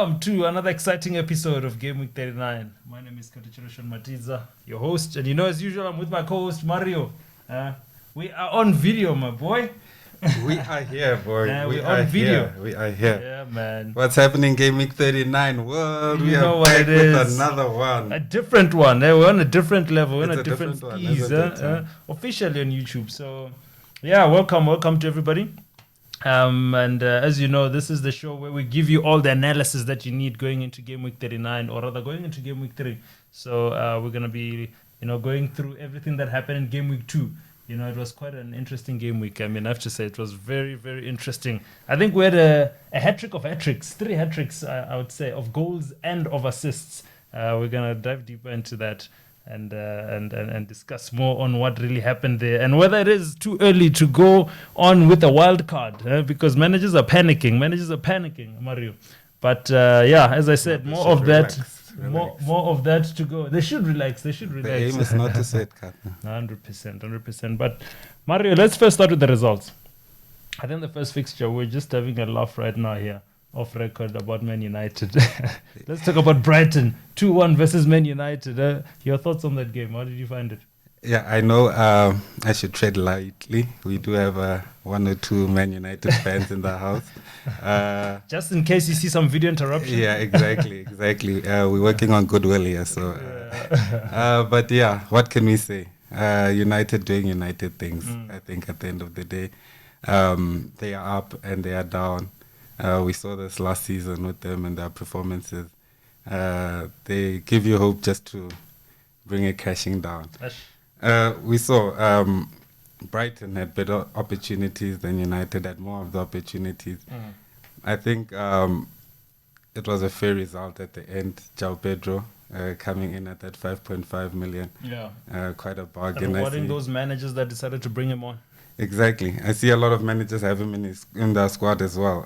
welcome to another exciting episode of Game Week 39. My name is Katichiroshan Matiza, your host, and as usual, I'm with my co-host Mario. We are on video, my boy. We are here, boy. We're on video. We are here. Yeah, man. What's happening, Game Week 39? World, we are back with another one. A different one. We're on a different level. We're on It's a different one, skis. Officially on YouTube. So, yeah, welcome to everybody. And as you know, this is the show where we give you all the analysis that you need going into Game Week 39, or rather going into Game Week 3. So we're going to be, going through everything that happened in Game Week 2. It was quite an interesting game week. I mean, I have to say it was very, very interesting. I think we had a hat-trick of hat-tricks, 3 hat-tricks, I would say, of goals and of assists. We're going to dive deeper into that and discuss more on what really happened there and whether it is too early to go on with a wild card because managers are panicking, Mario. But as I said, more of that. Relax. More of that to go. They should relax. The aim is not to set cut. 100%. But Mario, let's first start with the results. I think the first fixture, we're just having a laugh right now here, off record, about Man United. Let's talk about Brighton, 2-1 versus Man United. Your thoughts on that game? How did you find it? Yeah, I know I should tread lightly. We do have 1 or 2 Man United fans in the house. Just in case you see some video interruption. Yeah, exactly. We're working on goodwill here. So, but yeah, what can we say? United doing United things. I think at the end of the day, they are up and they are down. We saw this last season with them and their performances. They give you hope just to bring it crashing down. We saw Brighton had better opportunities than United, had more of the opportunities. I think it was a fair result at the end. João Pedro coming in at that 5.5 million. Yeah. Quite a bargain. And rewarding those managers that decided to bring him on. Exactly. I see a lot of managers have him in their squad as well.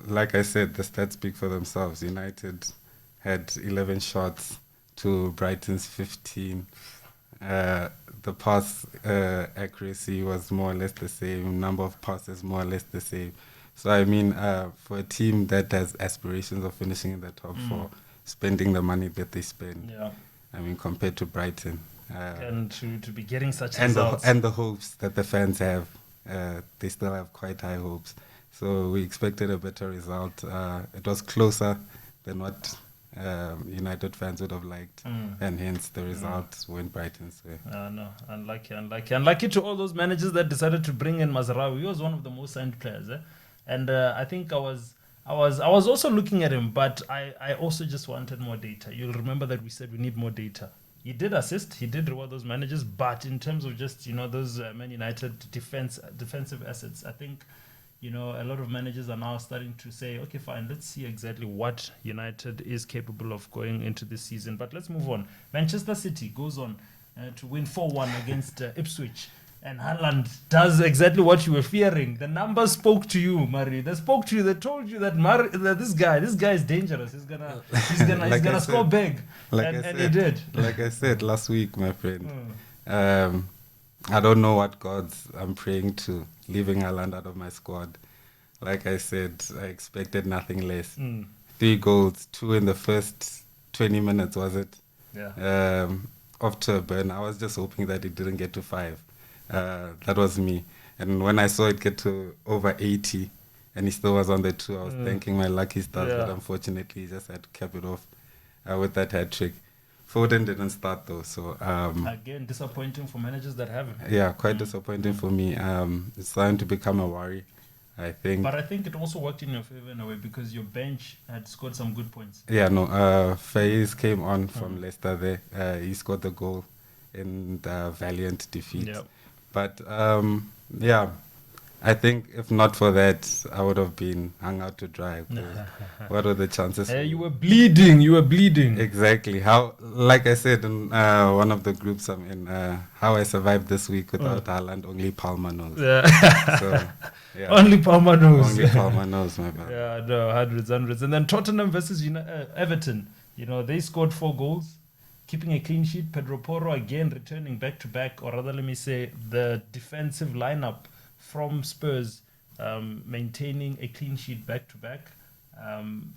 Like I said, the stats speak for themselves. United had 11 shots to Brighton's 15. The pass accuracy was more or less the same. Number of passes more or less the same. So I mean, for a team that has aspirations of finishing in the top 4, spending the money that they spend, I mean, compared to Brighton, and to be getting such results, and the hopes that the fans have, they still have quite high hopes. So we expected a better result. It was closer than what United fans would have liked, and hence the result went Brighton's way. No, unlucky to all those managers that decided to bring in Mazraoui. He was one of the most signed players, and I think I was also looking at him, but I also just wanted more data. You'll remember that we said we need more data. He did assist, he did reward those managers, but in terms of just those Man United defensive assets, I think. A lot of managers are now starting to say, okay, fine, let's see exactly what United is capable of going into this season. But let's move on. Manchester City goes on to win 4-1 against Ipswich. And Haaland does exactly what you were fearing. The numbers spoke to you, Murray. They spoke to you. They told you that this guy is dangerous. He's gonna score big. And he did. Like I said last week, my friend. I don't know what gods I'm praying to, leaving Haaland out of my squad. Like I said, I expected nothing less. 3 goals, 2 in the first 20 minutes, was it? Yeah. Off to a burn. I was just hoping that it didn't get to 5. That was me. And when I saw it get to over 80, and he still was on the 2, I was thanking my lucky stars, but unfortunately he just had to cap it off with that hat-trick. Foden didn't start though, so again disappointing for managers that have him. Yeah, quite disappointing for me. It's starting to become a worry, I think. But I think it also worked in your favor in a way because your bench had scored some good points. Yeah, no. Faiz came on from Leicester there. He scored the goal in the valiant defeat. Yep. But I think if not for that, I would have been hung out to dry. What were the chances? You were bleeding. Exactly. Like I said in one of the groups I'm in, how I survived this week without Haaland, only Palmer knows. Yeah. So, yeah. Only Palmer knows. Only Palmer knows, my bad. Yeah, no, hundreds. And then Tottenham versus Everton. They scored 4 goals. Keeping a clean sheet. Pedro Porro again returning back to back, or rather, let me say, the defensive lineup from Spurs maintaining a clean sheet back to back.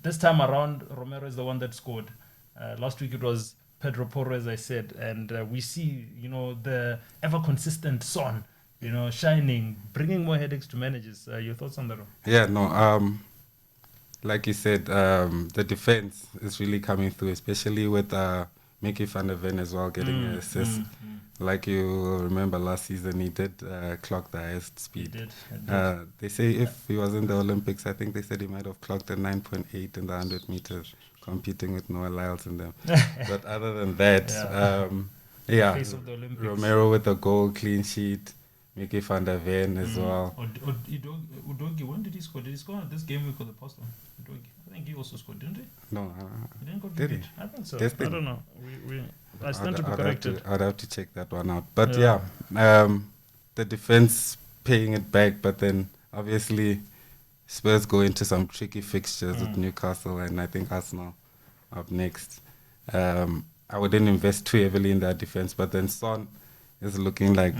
This time around, Romero is the one that scored. Last week it was Pedro Porro, as I said, and we see, the ever consistent Son, shining, bringing more headaches to managers. Your thoughts on that? Yeah, no. Like you said, the defense is really coming through, especially with Mickey van der Ven as well getting an assist. Like you remember last season, he did clock the highest speed. He did. They say if he was in the Olympics, I think they said he might have clocked a 9.8 in the 100 meters, competing with Noah Lyles in them. But other than that, Face of the Olympics. Romero with a goal, clean sheet, Mickey van der Ven as well. Udogi, when did he score? Did he score this game week or the past one? Udogi. I think he also scored, didn't he? No. He didn't go to did he? I think so. Testing. I don't know. I stand to be corrected. I'd have to check that one out. But the defense paying it back, but then obviously Spurs go into some tricky fixtures with Newcastle and I think Arsenal up next. I wouldn't invest too heavily in that defense, but then Son is looking like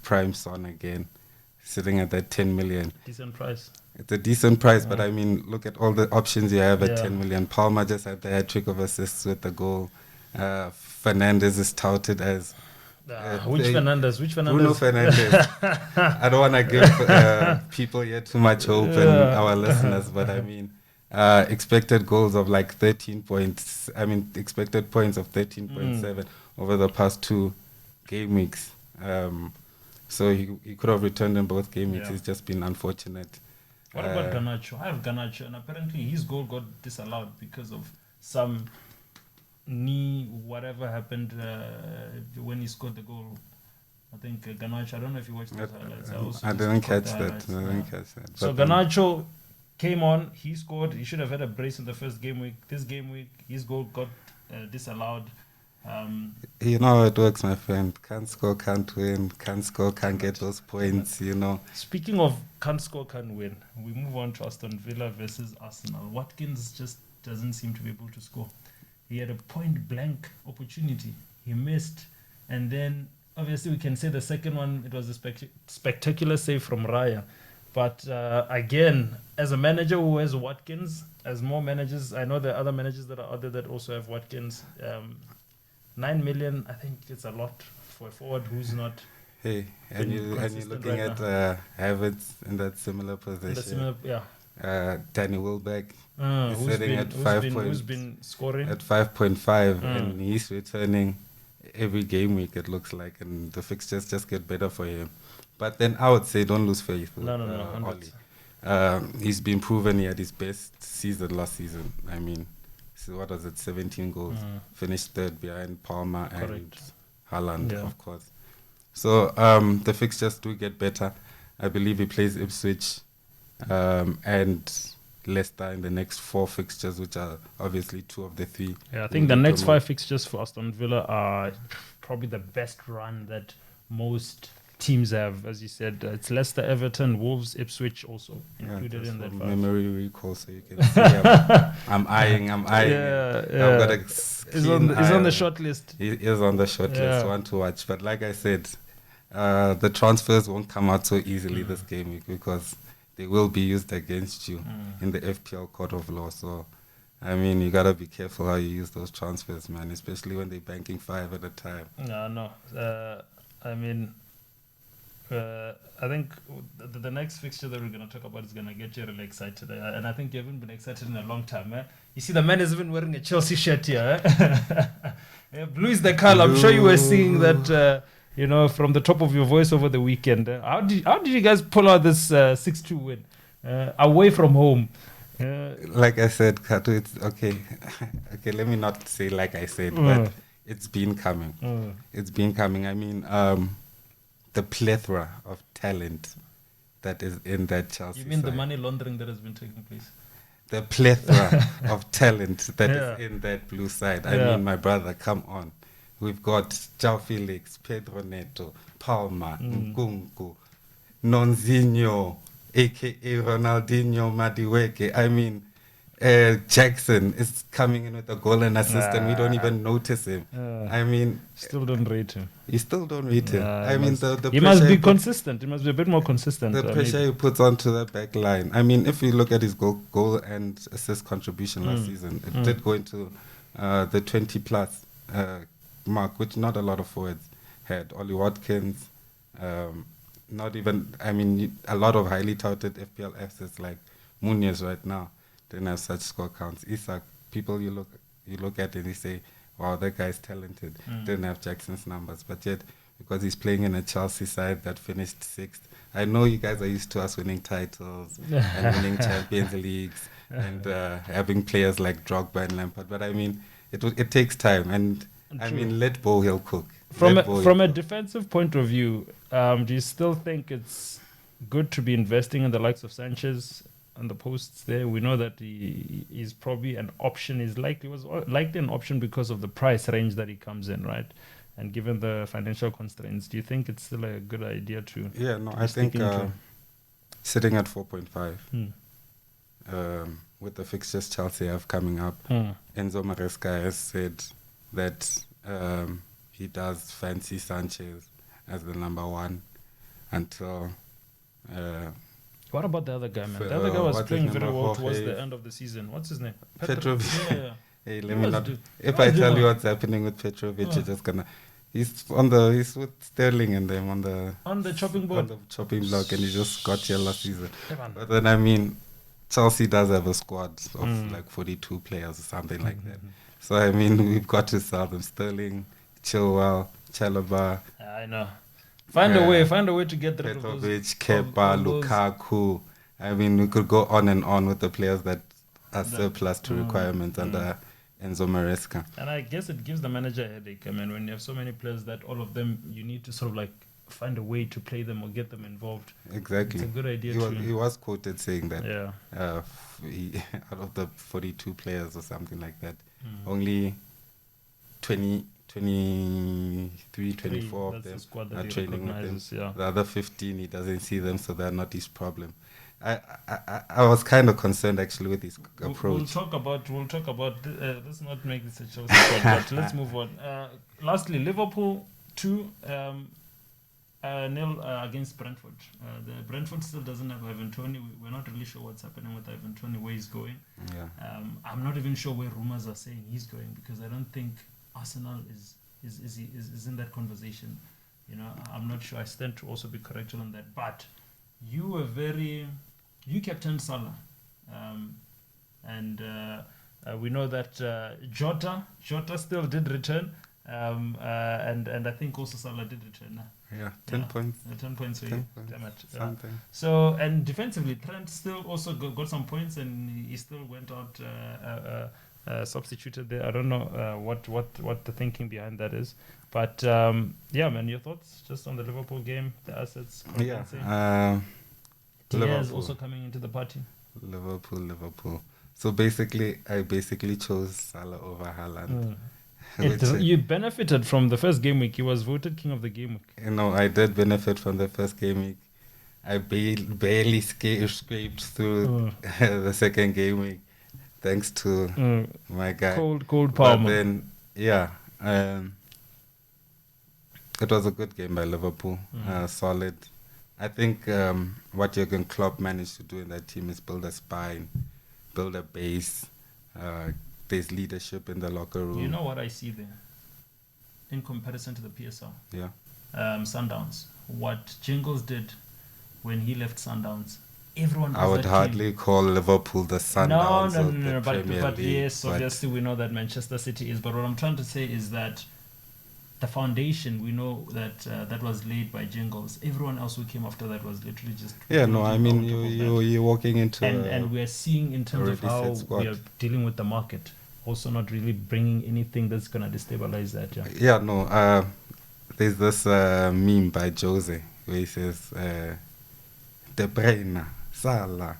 prime Son again, sitting at that 10 million. Decent price. It's a decent price, but I mean, look at all the options you have at 10 million. Palmer just had the hat trick of assists with the goal. Fernandes is touted as... Which Fernandes? Bruno Fernandes. I don't want to give people here too much hope and our listeners, but I mean, expected goals of like 13 points. I mean, expected points of 13.7 over the past 2 game weeks. So he could have returned in both game weeks. It's just been unfortunate. What about Garnacho? I have Garnacho, and apparently his goal got disallowed because of some knee, whatever happened when he scored the goal. I think Garnacho, I don't know if you watched those highlights. I didn't catch that. So Garnacho came on, he scored. He should have had a brace in the first game week. This game week, his goal got disallowed. You know how it works, my friend. Can't score, can't win. Can't score, can't get those points, Speaking of can't score, can't win, we move on to Aston Villa versus Arsenal. Watkins just doesn't seem to be able to score. He had a point-blank opportunity. He missed. And then, obviously, we can say the second one, it was a spectacular save from Raya. But, again, as a manager who has Watkins, as more managers, I know there are other managers that are out there that also have Watkins. 9 million, I think it's a lot for a forward who's not... Hey, and you're looking at Havertz in that similar position. Danny Welbeck is sitting at 5 points. Who's been scoring? At 5.5, and he's returning every game week, it looks like, and the fixtures just get better for him. But then I would say don't lose faith. No. He's been proven he had his best season last season. I mean, so what was it, 17 goals, finished third behind Palmer and Haaland, of course. So the fixtures do get better. I believe he plays Ipswich and Leicester in the next 4 fixtures, which are obviously 2 of the 3. Yeah, I think the next 5 fixtures for Aston Villa are probably the best run that most teams have. As you said, it's Leicester, Everton, Wolves, Ipswich also included in that 5. Memory recall, so you can see I'm eyeing. Yeah. I've got he's on the short list. He is on the short list, one to watch. But like I said, the transfers won't come out so easily this game week because they will be used against you in the FPL court of law. So, I mean, you got to be careful how you use those transfers, man, especially when they're banking 5 at a time. No. I mean, I think the next fixture that we're going to talk about is going to get you really excited. And I think you haven't been excited in a long time. You see, the man is even wearing a Chelsea shirt here. Blue is the color. I'm sure you were seeing that, from the top of your voice over the weekend. How did you guys pull out this 6-2 win away from home? Like I said, Kato, it's okay. Okay, let me not say like I said, but it's been coming. It's been coming. I mean, the plethora of talent that is in that Chelsea You mean side. the money laundering that has been taking place? The plethora of talent that is in that blue side. I mean, my brother, come on. We've got João Felix, Pedro Neto, Palma, Nkunku, Nonzinho, a.k.a. Ronaldinho Madiweke. I mean, Jackson is coming in with a goal and assist, and we don't even notice him. I mean, still don't rate him. You still don't rate him. I mean, the he must be consistent. He must be a bit more consistent. The pressure he puts onto the back line. I mean, if you look at his goal and assist contribution last season, it did go into the 20 plus mark, which not a lot of forwards had. Ollie Watkins, not even. I mean, a lot of highly touted FPL assets like Muniz right now didn't have such score counts. Isak, people you look at and you say, wow, that guy's talented. Didn't have Jackson's numbers, but yet because he's playing in a Chelsea side that finished sixth. I know you guys are used to us winning titles and winning Champions Leagues and having players like Drogba and Lampard, but I mean, it takes time, and I mean, let Bohill cook. From a defensive point of view, do you still think it's good to be investing in the likes of Sanchez on the posts there? We know that he is probably an option. Was likely an option because of the price range that he comes in, right? And given the financial constraints, do you think it's still a good idea to? Yeah, no, I think sitting at 4.5 with the fixtures Chelsea have coming up, Enzo Maresca has said that he does fancy Sanchez as the number one until. What about the other guy, man? The other guy was playing very well towards the end of the season. What's his name? Petrovic. Yeah. Hey, let me not. If I tell you what's happening with Petrovic, you're just gonna. He's with Sterling and them on the chopping board. On the chopping block, and he just got here last season. But then I mean, Chelsea does have a squad of like 42 players or something like that. So I mean, we've got to sell them. Sterling, Chilwell, Chalobah. I know. Find a way to get rid of those. Petrovic, Kepa, Lukaku. I mean, we could go on and on with the players that are surplus to requirements under Enzo Maresca. And I guess it gives the manager a headache. I mean, when you have so many players that all of them, you need to sort of like find a way to play them or get them involved. Exactly. It's a good idea. He was quoted saying that out of the 42 players or something like that, only 23, 24 of them are training with him. Yeah. The other 15, he doesn't see them, so they're not his problem. I was kind of concerned actually with his approach. We'll talk about. Let's not make this a show, but let's move on. Lastly, Liverpool 2-0 against Brentford. The Brentford still doesn't have Ivan Toney. We're not really sure what's happening with Ivan Toney, where he's going. Yeah. I'm not even sure where rumors are saying he's going, because I don't think Arsenal is in that conversation. You know, I'm not sure. I stand to also be corrected on that. But you captained Salah, and we know that Jota still did return, and I think also Salah did return. 10 points. 10 points for you. Damn it. Something. So, and defensively, Trent still also got some points, and he still went out substituted there. I don't know what the thinking behind that is, but yeah, man, your thoughts just on the Liverpool game, the assets. Diaz also coming into the party. Liverpool. So I basically chose Salah over Haaland. You benefited from the first game week. He was voted king of the game week. You know, I did benefit from the first game week. I barely scraped through the second game week, thanks to my guy. Cold Palmer. But then, it was a good game by Liverpool. Solid. I think what Jurgen Klopp managed to do in that team is build a spine, build a base. There's leadership in the locker room. You know what I see there? In comparison to the PSL? Yeah. Sundowns. What Jingles did when he left Sundowns, everyone. I would hardly call Liverpool the Sundowns of the Premier but League. Yes, obviously we know that Manchester City is. But what I'm trying to say is that the foundation, we know that that was laid by Jingles. Everyone else who came after that was literally just. Yeah, no, I mean you're walking into. And we're seeing in terms of how we are dealing with the market, also not really bringing anything that's gonna destabilize that. Yeah, no. There's this meme by Jose where he says, De Bruyne, Salah,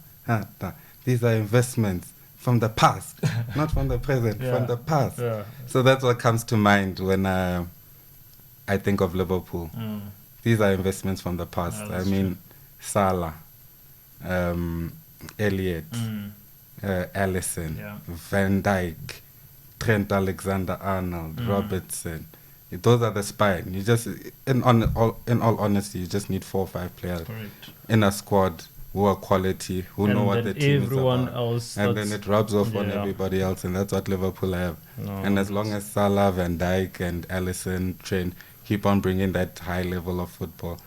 these are investments from the past, not from the present, from the past. Yeah. So that's what comes to mind when I think of Liverpool. These are investments from the past. I mean, true. Salah, Elliott, Alisson, Yeah. Van Dijk, Trent Alexander-Arnold, Robertson. Those are the spine. You just, in all honesty, you just need 4 or 5 players Correct. in a squad who are quality, who And know what then the team everyone is about. else And then starts- it rubs off on Yeah. everybody else, and that's what Liverpool have. No, And as long as Salah, Van Dijk, and Alisson, Trent keep on bringing that high level of football,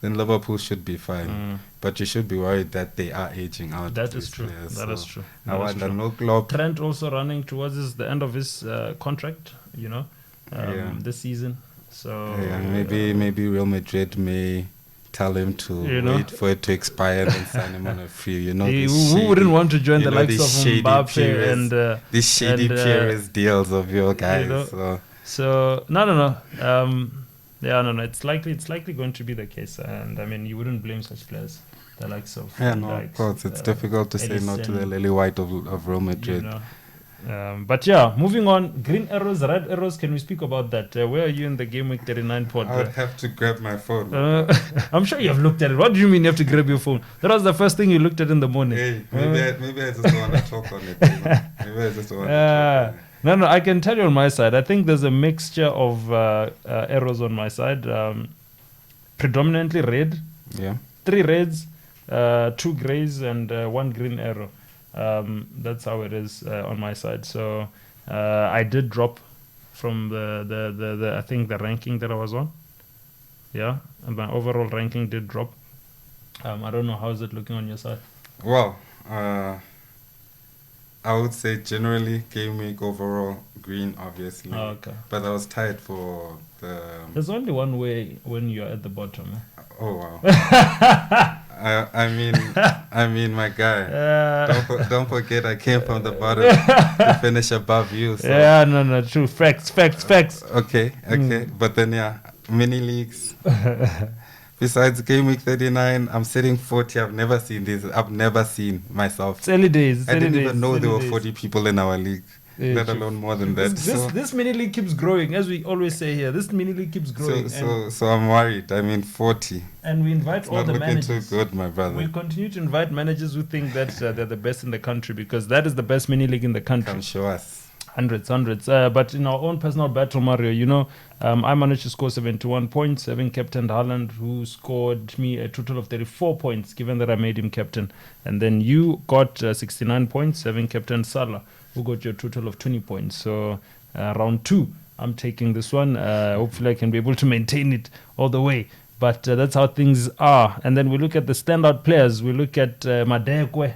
then Liverpool should be fine. But you should be worried that they are aging out. That these is true. players. That So is true. I That is wonder, true. no Klopp. Trent also running towards the end of his contract, Yeah. this season. So Yeah, maybe Real Madrid may tell him to wait for it to expire and then sign him on a free. who these wouldn't shady- want to join the likes these of shady Mbappe Pires- and these shady and, Pires deals of your guys. So no. No. It's likely going to be the case, and I mean you wouldn't blame such players, the likes of Yeah, no, Dijk, of course. It's difficult to say no to Alisson, the Lily White of Real Madrid. But yeah, moving on. Green arrows, red arrows. Can we speak about that? Where are you in the game week 39 pod? I would have to grab my phone. I'm sure you have looked at it. What do you mean you have to grab your phone? That was the first thing you looked at in the morning. Hey, maybe I just want to talk on it. Maybe I just want to talk on it. No, I can tell you on my side. I think there's a mixture of arrows on my side. Predominantly red. Yeah. 3 reds, 2 greys, and 1 green arrow. That's how it is on my side. So I did drop from the I think the ranking that I was on. Yeah, and my overall ranking did drop. I don't know, how is it looking on your side? Well, I would say generally game week overall green, obviously. Oh, okay. But I was tired for the. There's only one way when you're at the bottom. Oh wow. I mean, my guy. Don't forget, I came from the bottom to finish above you. So. Yeah, no, true. Facts. Okay. But then mini leagues. Besides game week 39, I'm sitting 40. I've never seen this. I've never seen myself. It's early days. I didn't even know there were 40 people in our league, let true. alone more than that. This mini league keeps growing, as we always say here. This mini league keeps growing. So I'm worried. I mean, 40. And we invite all Not the looking managers. too good, my brother. We continue to invite managers who think that they're the best in the country, because that is the best mini league in the country. Come show us. Hundreds. But in our own personal battle, Mario, I managed to score 71 points, having captained Haaland, who scored me a total of 34 points, given that I made him captain. And then you got 69 points, having captained Salah, who got your total of 20 points. So round 2, I'm taking this one. Hopefully I can be able to maintain it all the way. But that's how things are. And then we look at the standout players. We look at Madueke.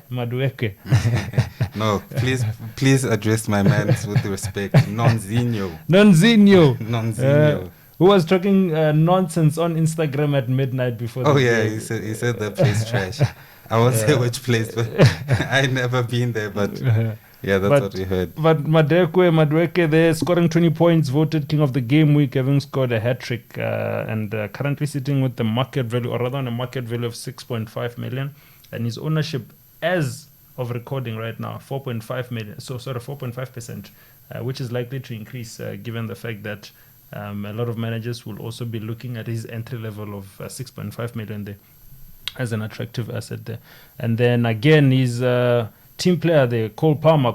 No, please address my man with respect. Nonzinho. Who was talking nonsense on Instagram at midnight before the game. He said the place trash. I won't say which place, but I never been there, but yeah, that's what we heard. But Madueke, they're scoring 20 points, voted king of the game week, having scored a hat-trick, and currently sitting with the market value, or rather on a market value of 6.5 million, and his ownership as of recording right now, 4.5 million, so sort of 4.5%, which is likely to increase given the fact that a lot of managers will also be looking at his entry level of 6.5 million there as an attractive asset there. And then again, his team player there, Cold Palmer,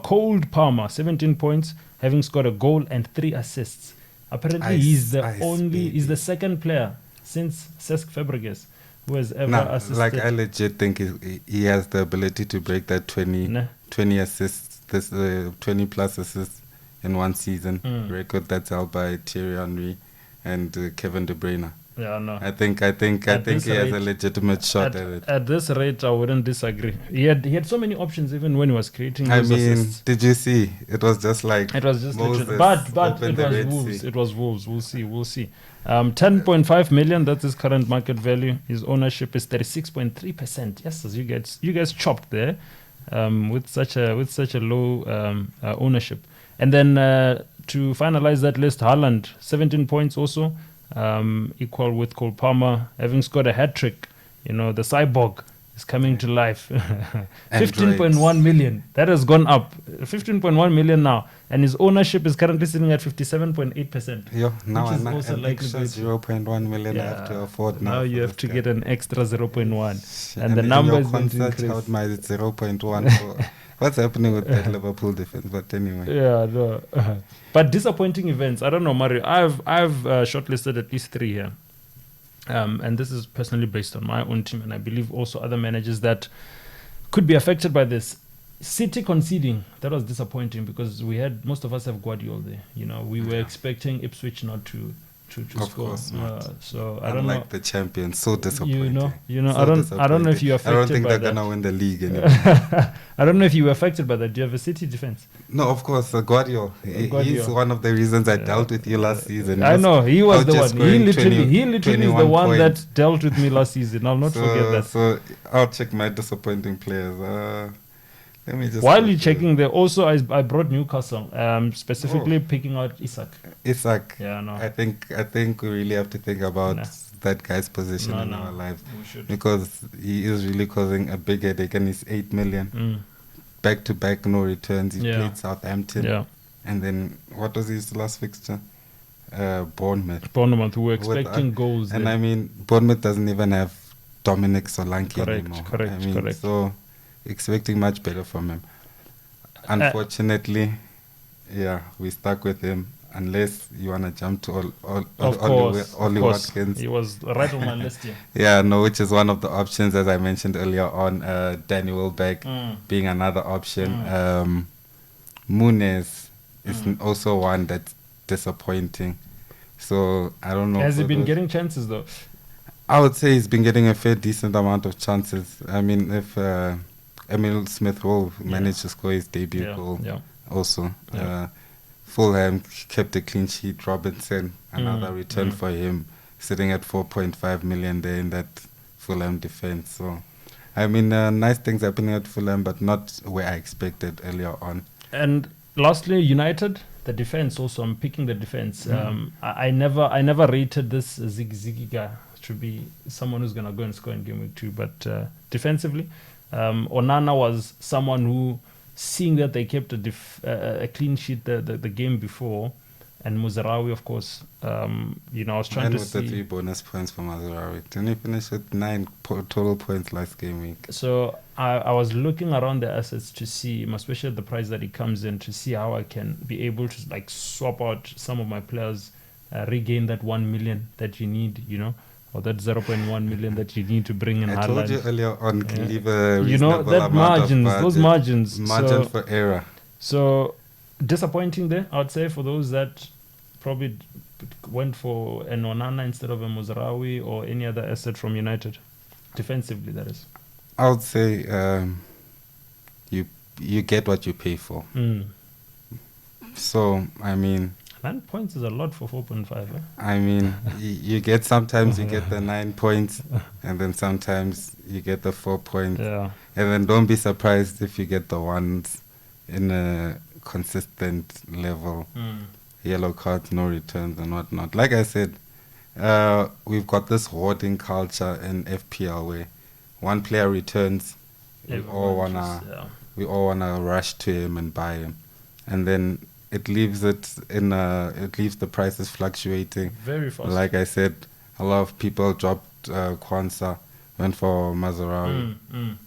17 points, having scored a goal and 3 assists. Apparently, he's the second player since Cesc Fabregas who has ever assisted. Like, I legit think he has the ability to break that 20 assists, 20 plus assists in one season record that's held by Thierry Henry and Kevin De Bruyne. Yeah, no. I think he has a legitimate shot at it. At this rate, I wouldn't disagree. He had so many options even when he was creating those assists. Did you see? It was just like Moses, but it was Wolves. We'll see. 10.5 million. That's his current market value. His ownership is 36.3%. Yes, as you guys chopped there, with such a low ownership. And then to finalize that list, Haaland, 17 points also. Equal with Cole Palmer, having scored a hat-trick. The cyborg is coming to life. 15.1 million. That has gone up. 15.1 million now. And his ownership is currently sitting at 57.8%. Now which is also an extra 0.1 million I have to afford now. Now you have to get an extra 0.1. And the number is going to increase. out my 0.1. What's happening with that Liverpool defense? But anyway. Yeah, no. But disappointing events. I don't know, Mario. I've shortlisted at least 3 here. And this is personally based on my own team, and I believe also other managers that could be affected by this. City conceding, that was disappointing because most of us have Guardiola there. We were expecting Ipswich not to Of score. course not. So I don't know. Unlike the champions, so disappointing. So I don't know if you were affected I don't think by they're that. gonna win the league anymore. I don't know if you were affected by that. Do you have a City defense? No, of course, Guardiola. He's one of the reasons I dealt with you last season. I know he was the one. He literally is the one points. that dealt with me last season. I'll not forget that. So I'll check my disappointing players. Let me just. While you're checking there, also I brought Newcastle, specifically picking out Isak. Yeah, no. I think we really have to think about that guy's position in our lives, because he is really causing a big headache, and he's 8 million. Back to back, no returns. He played Southampton, and then what was his last fixture? Bournemouth. Who were expecting goals, and I mean Bournemouth doesn't even have Dominic Solanke anymore. Correct. So expecting much better from him. Unfortunately, we stuck with him. Unless you want to jump to Ollie Watkins. He was right on my list here. Which is one of the options, as I mentioned earlier on. Danny Welbeck being another option. Muniz is also one that's disappointing. So I don't know. Has he been getting chances though? I would say he's been getting a fair decent amount of chances. I mean, if Emil Smith Rowe managed to score his debut goal also. Fulham kept a clean sheet. Robinson, another return for him, sitting at 4.5 million there in that Fulham defense. So, I mean, nice things happening at Fulham, but not where I expected earlier on. And lastly, United, the defense also. I'm picking the defense. I never rated this Ziggy guy to be someone who's going to go and score in game week 2, but defensively, Onana was someone who, seeing that they kept a clean sheet the game before, and Muzarawi, of course, I was trying to see. the 3 bonus points for Muzarawi. Didn't he finish with 9 total points last game week? So I was looking around the assets to see, especially at the price that he comes in, to see how I can be able to swap out some of my players, regain that 1 million that you need, or that 0.1 million that you need to bring in. I told you earlier on, leave a reasonable that margins, those margins. Margin for error. So disappointing there, I would say, for those that probably went for an Onana instead of a Muzarawi or any other asset from United. Defensively, that is. I would say you get what you pay for. So, I mean... 9 points is a lot for 4.5. Eh? I mean, you get sometimes you get the 9 points, and then sometimes you get the 4 points. Yeah. And then don't be surprised if you get the ones in a consistent level. Yellow cards, no returns, and whatnot. Like I said, we've got this hoarding culture in FPL where one player returns, we all wanna rush to him and buy him, and then it leaves the prices fluctuating very fast. Like I said, a lot of people dropped Kwanzaa, went for Mazarawi.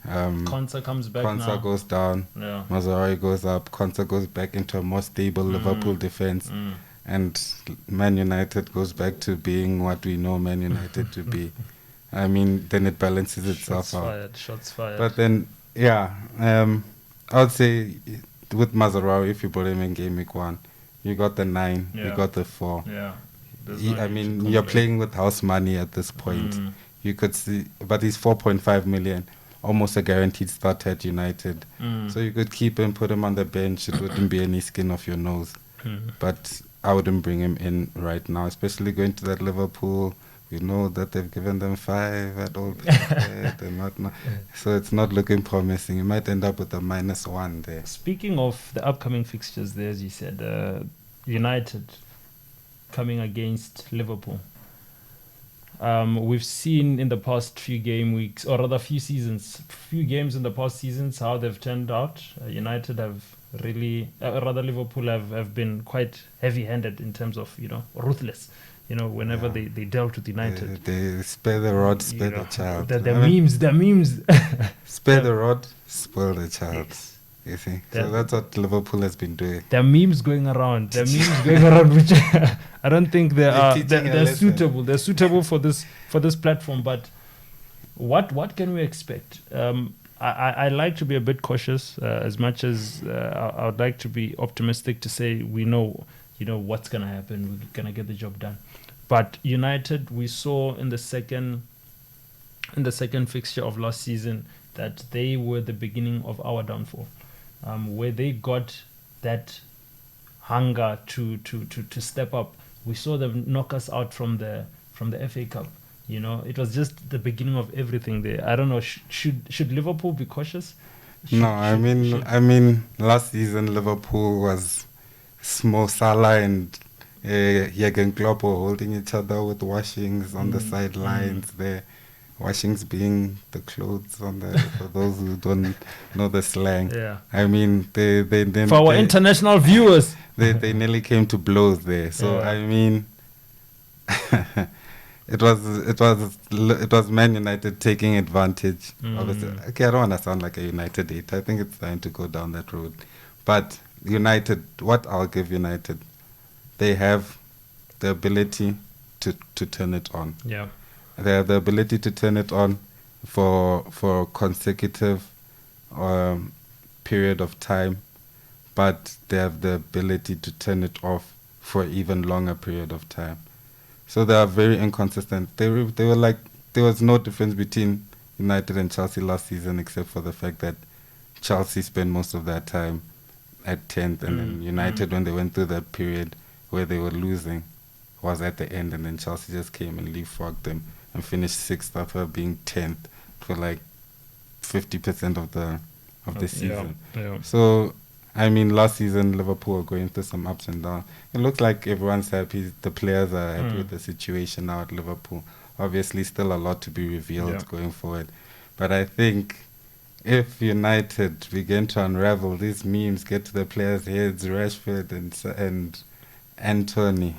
Kwanzaa comes back now. Kwanzaa goes down. Mazarawi goes up. Kwanzaa goes back into a more stable Liverpool defense. And Man United goes back to being what we know Man United to be. I mean, then it balances itself out. Shots fired. But then, I would say... with Mazarawi, if you bought him in game week 1, you got the 9, you got the 4. I mean, you're playing with house money at this point. You could see, but he's 4.5 million, almost a guaranteed start at United. So you could keep him, put him on the bench. It wouldn't be any skin off your nose. But I wouldn't bring him in right now, especially going to that Liverpool. We know that they've given them 5 at Old Trafford and whatnot. So it's not looking promising. You might end up with a -1 there. Speaking of the upcoming fixtures there, as you said, United coming against Liverpool. We've seen in the past few game weeks, or rather few games in the past seasons, how they've turned out. United have really, Liverpool have been quite heavy-handed in terms of, ruthless. Whenever they dealt with United. They spare the rod, spare the child. The memes. Spare the rod, spoil the child. You see, so that's what Liverpool has been doing. There are memes going around. Which I don't think they're lesson. suitable. They're suitable for this platform. But what can we expect? I like to be a bit cautious, as much as I would like to be optimistic to say we know what's gonna happen. We're gonna get the job done. But United, we saw in the second fixture of last season that they were the beginning of our downfall. Where they got that hunger to step up. We saw them knock us out from the FA Cup. It was just the beginning of everything there. I don't know. Should Liverpool be cautious? I mean, last season Liverpool was Mo Salah and Jurgen Klopp were holding each other with washings on the sidelines there. Washings being the clothes on the for those who don't know the slang. Yeah. I mean, they for our international viewers, they nearly came to blows there. So I mean, it was Man United taking advantage. Obviously, okay, I don't want to sound like a United hater. I think it's time to go down that road. But United, what I'll give United, they have the ability to turn it on. Yeah. They have the ability to turn it on for consecutive period of time, but they have the ability to turn it off for even longer period of time. So they are very inconsistent. They were like, there was no difference between United and Chelsea last season except for the fact that Chelsea spent most of their time at 10th, and then United, when they went through that period where they were losing, was at the end, and then Chelsea just came and leapfrogged them and finished 6th after being 10th for like 50% of the season. Yeah. So, I mean, last season Liverpool were going through some ups and downs. It looks like everyone's happy. The players are happy with the situation now at Liverpool. Obviously, still a lot to be revealed going forward. But I think if United begin to unravel these memes, get to the players' heads, Rashford and Anthony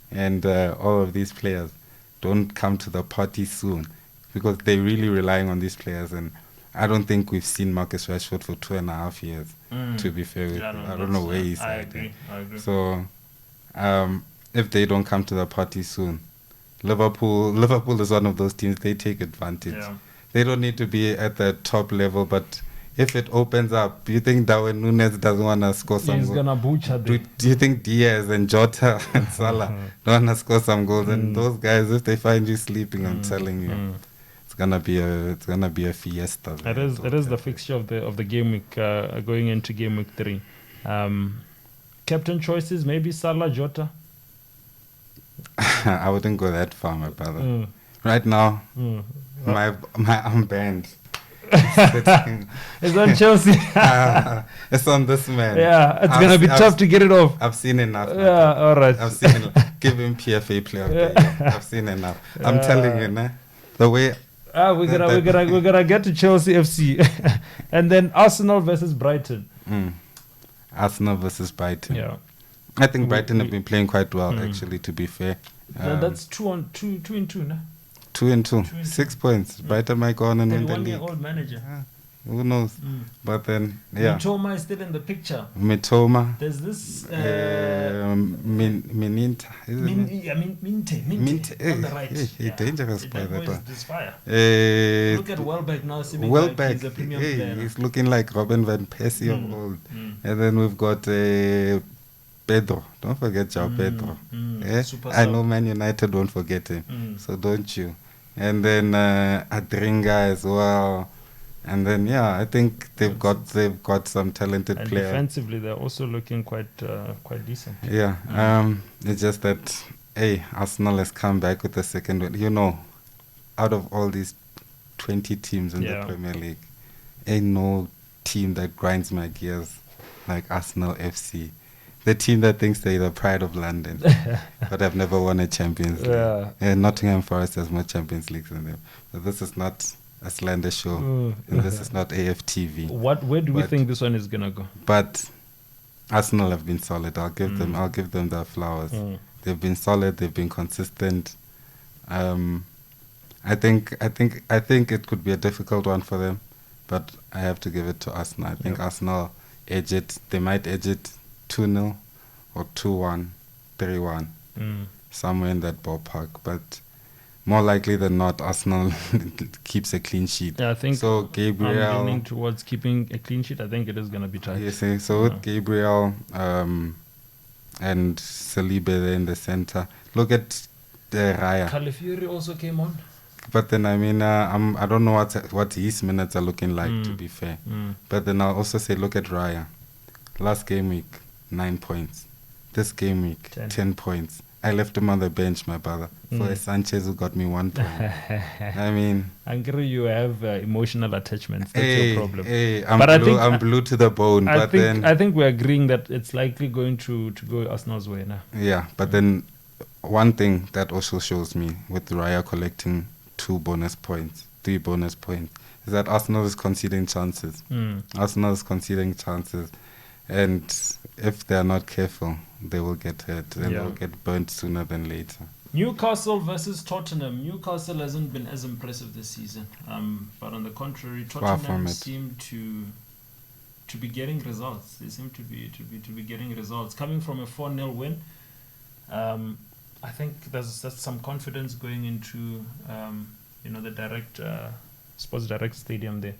and all of these players don't come to the party soon, because they're really relying on these players, and I don't think we've seen Marcus Rashford for 2.5 years, to be fair with you. I don't know where he's at. I agree. So if they don't come to the party soon, Liverpool is one of those teams, they take advantage. Yeah. They don't need to be at the top level, but if it opens up, do you think Darwin Núñez doesn't want to score some goals? He's going to butcher them. Do you think Diaz and Jota and Salah don't want to score some goals? And those guys, if they find you sleeping, I'm telling you, it's gonna be a fiesta. It is the fixture of the game week, going into game week 3. Captain choices, maybe Salah, Jota. I wouldn't go that far, my brother. Right now, my armband. It's on Chelsea. It's on this man. Yeah, it's going to be tough to get it off. I've seen enough. Yeah, all right. I've seen enough. Give him PFA player of the year. I've seen enough. I'm telling you, nah, the way... we're gonna get to Chelsea FC. And then Arsenal versus Brighton. Arsenal versus Brighton. Yeah. I think Brighton have been playing quite well, actually, to be fair. That's 2 in 2, no? 2 and 2. 6 points. Brighton might go on and win the league. 31-year-old manager. Who knows? But then, yeah. Mitoma is still in the picture. Mitoma. There's this... Mininta. Minte. On the right. Dangerous player, that one. This fire. Look at Welbeck now. Welbeck. He's a premium player. He's looking like Robin van Persie of old. And then we've got Pedro. Don't forget João Pedro. I know Man United won't forget him. So don't you. And then Adringa as well. And then I think they've got some talented and players. Defensively, they're also looking quite decent. Yeah. It's just that Arsenal has come back with the second win. You know, out of all these 20 teams in the Premier League, ain't no team that grinds my gears like Arsenal FC. The team that thinks they're the pride of London, but have never won a Champions League. And Nottingham Forest has more Champions Leagues than them. But this is not a slander show, and this is not AFTV. Where do we think this one is gonna go? But Arsenal have been solid. I'll give them their flowers. They've been solid. They've been consistent. I think it could be a difficult one for them, but I have to give it to Arsenal. I think Arsenal edge it. They might edge it 2-0 or 2-1, 3-1, somewhere in that ballpark. But more likely than not, Arsenal keeps a clean sheet. Yeah, I think so. Gabriel, I'm leaning towards keeping a clean sheet. I think it is going to be tight. Yes, so with Gabriel and Saliba there in the center. Look at Raya. Calafiori also came on. But then, I mean, I don't know what his minutes are looking like, to be fair. But then I'll also say, look at Raya. Last game week, 9 points. This game week, 10 points. I left him on the bench, my brother, for a Sanchez who got me 1 point. I mean, I agree. You have emotional attachments. That's your problem. I'm blue to the bone. I think we're agreeing that it's likely going to go Arsenal's way now. Yeah, but then one thing that also shows me with Raya collecting 3 bonus points, is that Arsenal is conceding chances. Arsenal is conceding chances. And if they're not careful, they will get hurt and they'll get burnt sooner than later. Newcastle versus Tottenham. Newcastle hasn't been as impressive this season. But on the contrary, Tottenham seem to be getting results. They seem to be getting results. Coming from a 4-0 win, I think there's some confidence going into the direct Sports Direct Stadium there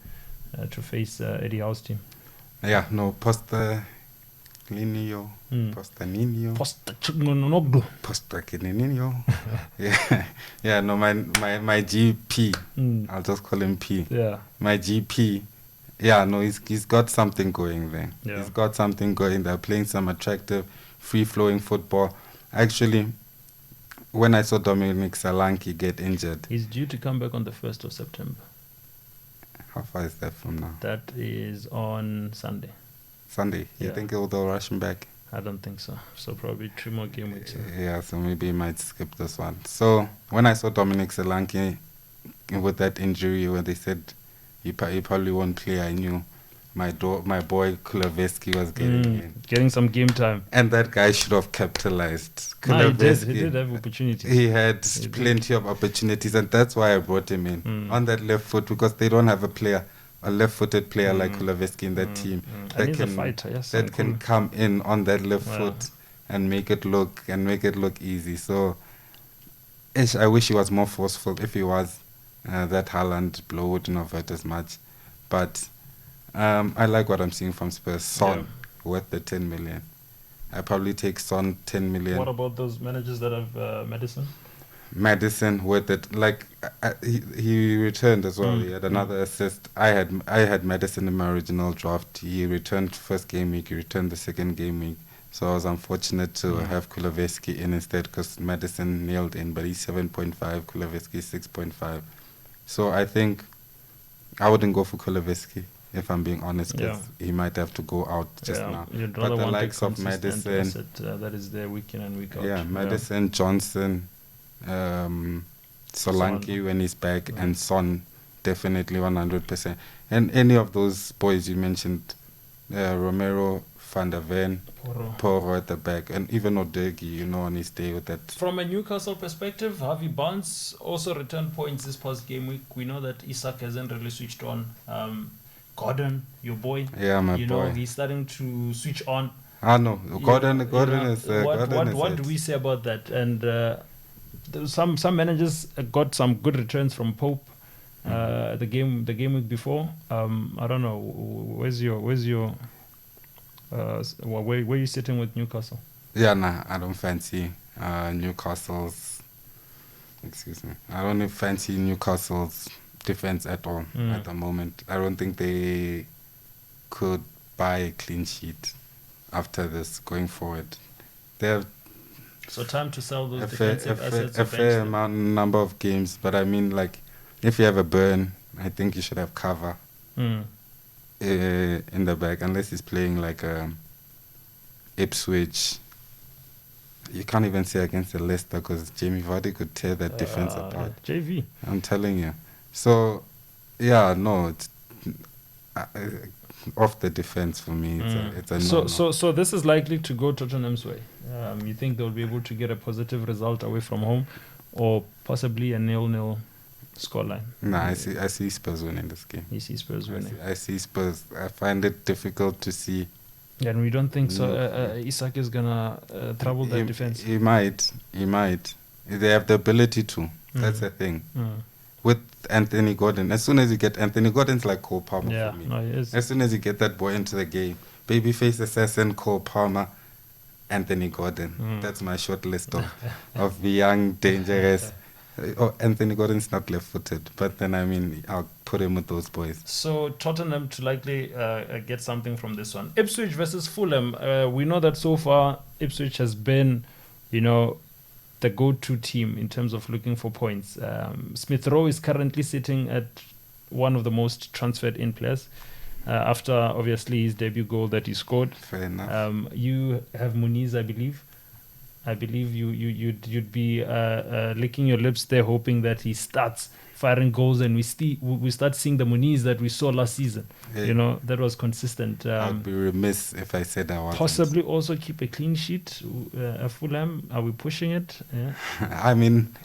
to face Eddie Howe's team. Yeah, no, Postecoglou. Yeah, no, my GP. I'll just call him P. Yeah, my GP. Yeah, no, he's got something going there. Yeah. He's got something going. They're playing some attractive, free-flowing football. Actually, when I saw Dominic Solanke get injured, he's due to come back on the 1st of September. How far is that from now? That is on Sunday. You think they'll rush him back? I don't think so. So probably 3 more game weeks. Yeah, so maybe he might skip this one. So when I saw Dominic Solanke with that injury, when they said he probably won't play, I knew my boy Kuleveski was getting some game time. And that guy should have capitalized. He did have opportunities. He had plenty of opportunities, and that's why I brought him in on that left foot, because they don't have a left-footed player like Kuleveski in that team that he's a fighter, yes, that can come in on that left foot and make it look easy. So I wish he was more forceful. If he was, that Haaland blow wouldn't have hurt as much. But I like what I'm seeing from Spurs. Son worth the 10 million. I probably take Son 10 million. What about those managers that have Madison? Madison worth it. Like he returned as well. He had another assist. I had Madison in my original draft. He returned first game week. He returned the second game week. So I was unfortunate to have Kuleveski in instead, because Madison nailed in, but he's 7.5. Kuleveski 6.5. So I think I wouldn't go for Kuleveski, if I'm being honest, because he might have to go out just now. But the likes of Madison, that is there week in and week out. Yeah, Madison, Johnson, Solanke when he's back, and Son, definitely 100%. And any of those boys you mentioned, Romero, Van der Ven, Porro at the back, and even Odegi, on his day with that. From a Newcastle perspective, Harvey Barnes also returned points this past game week. We know that Isak hasn't really switched on. Gordon, your boy. Yeah, my boy. He's starting to switch on. No, Gordon is. What do we say about that? And some managers got some good returns from Pope. The game week before. I don't know. Where's your where are you sitting with Newcastle? Yeah, I don't fancy Newcastle's. Excuse me. I don't fancy Newcastle's defense at all at the moment. I don't think they could buy a clean sheet after this going forward. They have time to sell those defensive assets. A fair number of games, but I mean, like, if you have a burn, I think you should have cover in the back, unless he's playing like Ipswich. You can't even say against the Leicester, because Jamie Vardy could tear that defense apart. JV. I'm telling you. So, it's off the defense for me. It's a no. So this is likely to go Tottenham's way. You think they'll be able to get a positive result away from home, or possibly a 0-0 scoreline? No, I see Spurs winning this game. You see Spurs winning. I see Spurs. I find it difficult to see. Yeah, and we don't think so. Isak is gonna trouble that defense. He might. They have the ability to. That's the thing. With Anthony Gordon, as soon as you get Anthony Gordon's like Cole Palmer for me. No, he is. As soon as you get that boy into the game, babyface assassin, Cole Palmer, Anthony Gordon. That's my short list of the young, dangerous. Anthony Gordon's not left-footed, but then I'll put him with those boys. So Tottenham to likely get something from this one. Ipswich versus Fulham. We know that so far Ipswich has been, the go-to team in terms of looking for points. Smith Rowe is currently sitting at one of the most transferred in players after obviously his debut goal that he scored. Fair enough. You have Muniz, I believe. I believe you'd be licking your lips there, hoping that he starts firing goals and we start seeing the Muniz that we saw last season. Hey, that was consistent. I'd be remiss if I said I wasn't. Possibly also keep a clean sheet. Fulham, are we pushing it? Yeah.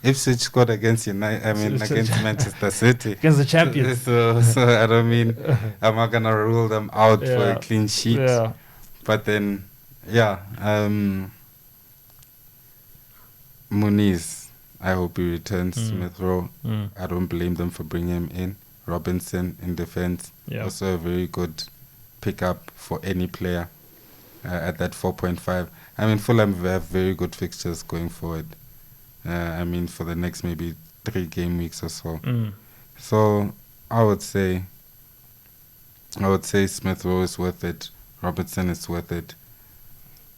Ipswich scored against against Manchester City, against the champions. So I don't mean I'm not gonna rule them out for a clean sheet. Yeah. But then, Muniz, I hope he returns. Smith Rowe, I don't blame them for bringing him in. Robinson in defense, also a very good pickup for any player at that 4.5. Fulham have very good fixtures going forward. For the next maybe 3 game weeks or so. So I would say Smith Rowe is worth it. Robertson is worth it.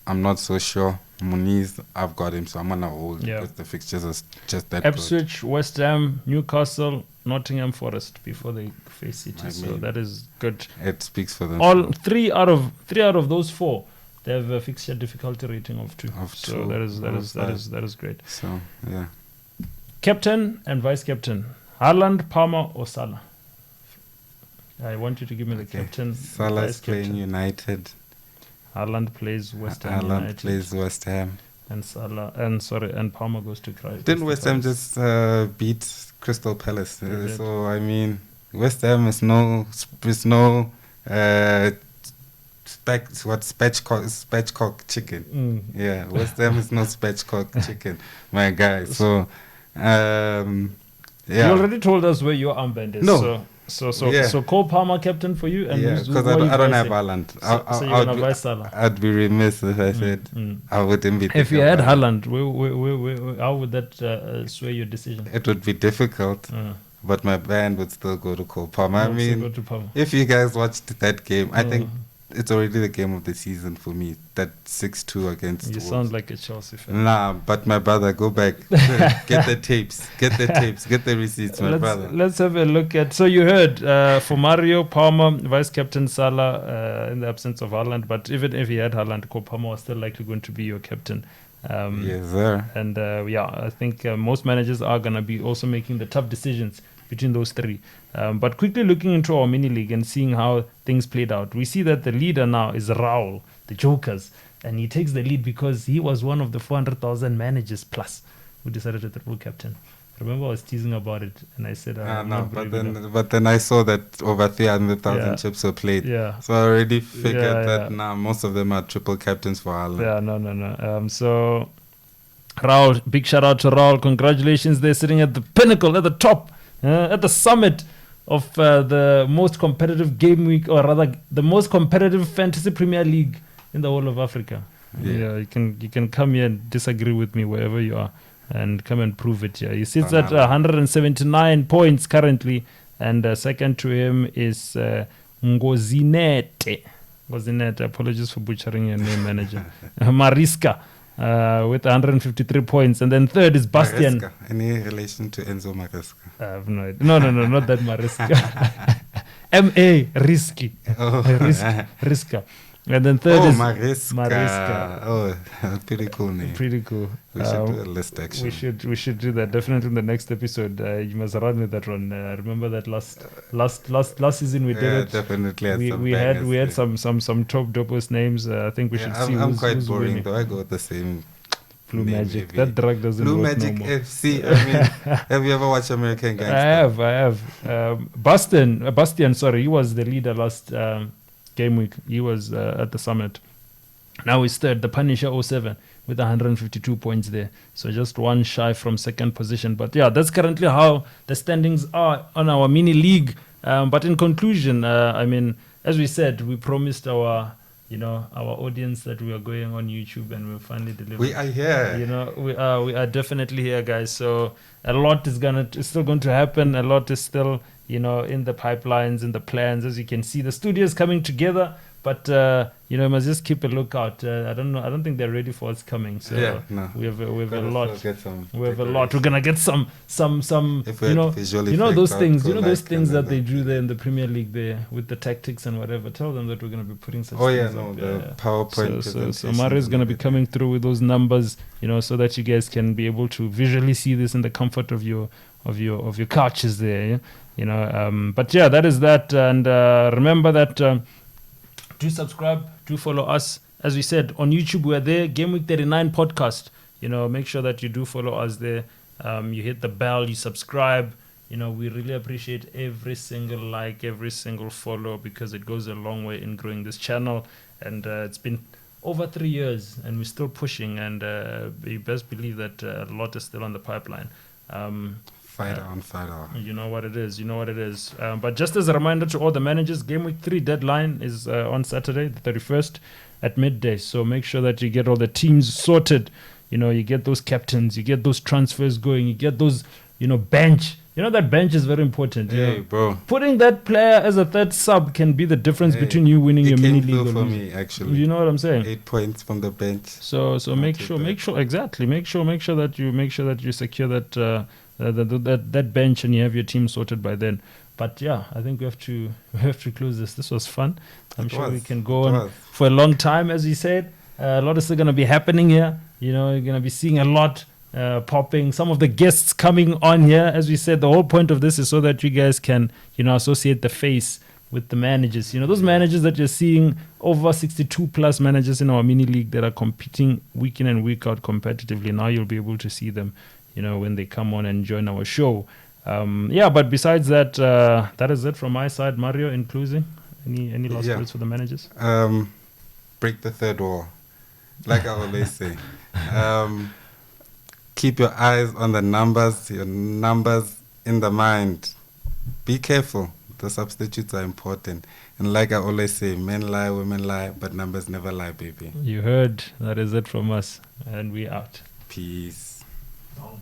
I'm not so sure. Muniz, I've got him, so I'm gonna hold because the fixtures are just that Ipswich, West Ham, Newcastle, Nottingham Forest before they face City. So that is good. It speaks for them. All three out of those 4, they have a fixture difficulty rating of 2. So that is great. So yeah. Captain and vice captain: Haaland, Palmer, or Salah? I want you to give me the captain. Salah's playing United. Haaland plays West Ham. Haaland plays West Ham. And and Palmer goes to Christ. Didn't West Ham just beat Crystal Palace? West Ham is no spatchcock chicken. Yeah, West Ham is no spatchcock chicken, my guy. So, You already told us where your armband is. No. So Cole Palmer captain for you, and because I don't have Haaland. So you're gonna buy Salah. I'd be remiss if I said I wouldn't be. If you had Haaland, how would that sway your decision? It would be difficult, but my band would still go to Cole Palmer. If you guys watched that game, I think it's already the game of the season for me. That 6-2 against You Wolves. sound like a Chelsea fan. Nah, but my brother, go back. Get the tapes. Get the receipts, brother. Let's have a look at... So you heard for Mario, Palmer, vice-captain Salah in the absence of Haaland. But even if he had Haaland, Cole Palmer was still likely going to be your captain. Yes, sir. And I think most managers are going to be also making the tough decisions between those 3. But quickly looking into our mini league and seeing how things played out, we see that the leader now is Raul, the Jokers, and he takes the lead because he was one of the 400,000 managers plus who decided to throw captain. Remember, I was teasing about it, and I said, but then I saw that over 300,000 chips were played. Yeah. So I already figured that most of them are triple captains for Ireland. Yeah, no. So Raul, big shout out to Raul. Congratulations, they're sitting at the pinnacle, at the top. At the summit of the most competitive game week, or rather the most competitive fantasy Premier League in the whole of Africa. You can come here and disagree with me wherever you are and come and prove it here. He sits at 179 points currently, and second to him is Ngozinete. Apologies for butchering your name, manager. Mariska. With 153 points, and then third is Bastian. Mariska. Any relation to Enzo Mariska? I have no idea. No, not that Mariska. M.A. Risky. Riska. And then third is Mariska. Oh, pretty cool name. Pretty cool. We should do a list, actually. We should do that definitely in the next episode. You must run with that one. Remember that last season we did it. Definitely. We had some top dopest names. I think we should see. I'm quite who's boring winning. though. I go with the same Blue Magic. maybe. That drug doesn't Blue work Magic no more. FC. I mean, have you ever watched American Gangster? I have. Bastian, sorry, he was the leader last game week. He was at the summit. Now he's third, the Punisher 07 with 152 points there. So just one shy from second position. But yeah, that's currently how the standings are on our mini league. But in conclusion, I mean, as we said, we promised our audience that we are going on YouTube, and we'll finally deliver. We are here. We are definitely here, guys. So a lot is still going to happen. A lot is still, in the pipelines, in the plans. As you can see, the studio is coming together. But you must just keep a lookout. I don't know. I don't think they're ready for what's coming. So we have a lot. We have a lot. We're gonna get some. Those things. Those things that they do there in the Premier League there with the tactics and whatever. Tell them that we're gonna be putting such. The PowerPoint. So Mario is gonna be coming through with those numbers, so that you guys can be able to visually see this in the comfort of your couches there. But yeah, that is that. And remember that. Do subscribe, do follow us. As we said, on YouTube, we're there. Game Week 39 podcast. Make sure that you do follow us there. You hit the bell, you subscribe. We really appreciate every single like, every single follow, because it goes a long way in growing this channel. And it's been over 3 years, and we're still pushing. And you best believe that a lot is still on the pipeline. Fight on. You know what it is. But just as a reminder to all the managers, Game Week 3 deadline is on Saturday, the 31st at midday. So make sure that you get all the teams sorted. You get those captains, you get those transfers going, you get those, bench. That bench is very important. Hey, bro. Putting that player as a third sub can be the difference between you winning your mini league. For me, actually. You know what I'm saying? 8 points from the bench. So make sure that you secure that bench, and you have your team sorted by then. But yeah, I think we have to close this. This was fun. I'm sure we can go on for a long time, as we said. A lot is still going to be happening here. You're going to be seeing a lot popping. Some of the guests coming on here. As we said, the whole point of this is so that you guys can, associate the face with the managers. Those managers that you're seeing, over 62 plus managers in our mini league that are competing week in and week out competitively. Now you'll be able to see them, when they come on and join our show. But besides that, that is it from my side. Mario, in closing, any last words for the managers? Break the third wall, like I always say. Keep your eyes on the numbers, your numbers in the mind. Be careful. The substitutes are important. And like I always say, men lie, women lie, but numbers never lie, baby. You heard. That is it from us. And we out. Peace.